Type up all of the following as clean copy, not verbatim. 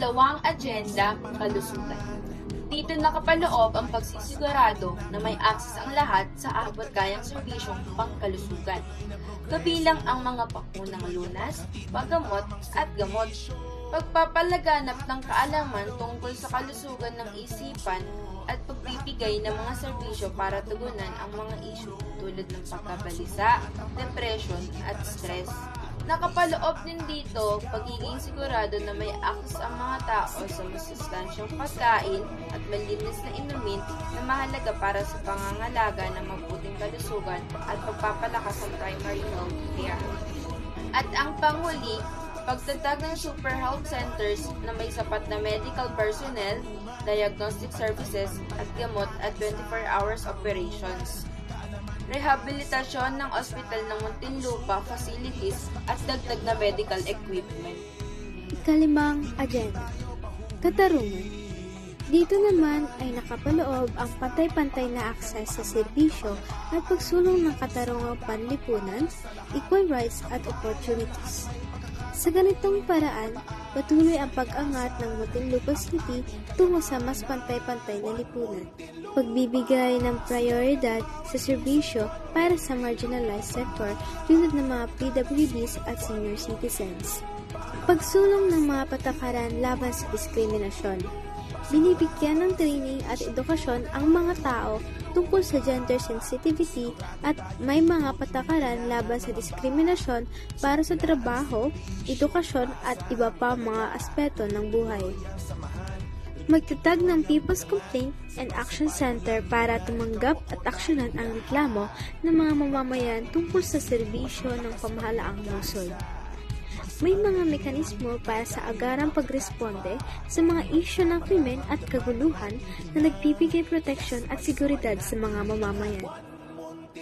Pangalawang agenda, kalusugan. Dito nakapaloob ang pagsisigurado na may access ang lahat sa abot-kayang serbisyong pangkalusugan, kabilang ang mga pakunang lunas, paggamot at gamot. Pagpapalaganap ng kaalaman tungkol sa kalusugan ng isipan at pagbibigay ng mga serbisyo para tugunan ang mga isyu tulad ng pagkabalisa, depression at stress. Nakapaloob din dito pagiging sigurado na may access ang mga tao sa masustansyang pagkain at malinis na inumin na mahalaga para sa pangangalaga ng mabuting kalusugan at pagpapalakas ng primary health care. At ang panghuli, pagtatag ng super health centers na may sapat na medical personnel, diagnostic services at gamot at 24 hours operations. Rehabilitasyon ng ospital ng Muntinlupa facilities at dagdag na medical equipment. Ikalimang agenda, katarungan. Dito naman ay nakapaloob ang pantay-pantay na akses sa serbisyo at pagsulong ng katarungang panlipunan, equal rights at opportunities. Sa ganitong paraan, patuloy ang pag-angat ng Muntinlupa City tungo sa mas pantay-pantay na lipunan. Pagbibigay ng prioridad sa serbisyo para sa marginalized sector tulad ng mga PWDs at senior citizens. Pagsulong ng mga patakaran laban sa diskriminasyon. Binibigyan ng training at edukasyon ang mga tao tungkol sa gender sensitivity at may mga patakaran laban sa diskriminasyon para sa trabaho, edukasyon at iba pa mga aspeto ng buhay. Magtatag ng People's Complaint and Action Center para tumanggap at aksyonan ang reklamo ng mga mamamayan tungkol sa serbisyo ng pamahalaang lungsod. May mga mekanismo para sa agarang pagresponde sa mga isyu ng krimen at kaguluhan na nagbibigay proteksyon at seguridad sa mga mamamayan.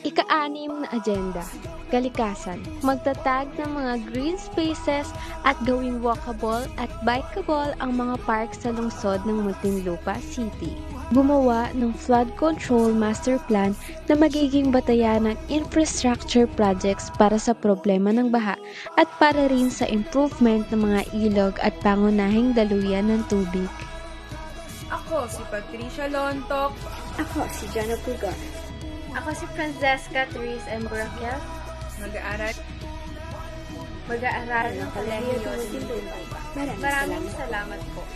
Ika-6 na agenda, kalikasan. Magtatag ng mga green spaces at gawing walkable at bikeable ang mga park sa lungsod ng Muntinlupa City. Gumawa ng flood control master plan na magiging batayan ng infrastructure projects para sa problema ng baha at para rin sa improvement ng mga ilog at pangunahing daluyan ng tubig. Ako si Patricia Lontok. Ako si Jana Puga. Ako si Francesca Therese M. Burakel. Mag-aaral ng Kolehiyo Muntinlupa. Maraming salamat po.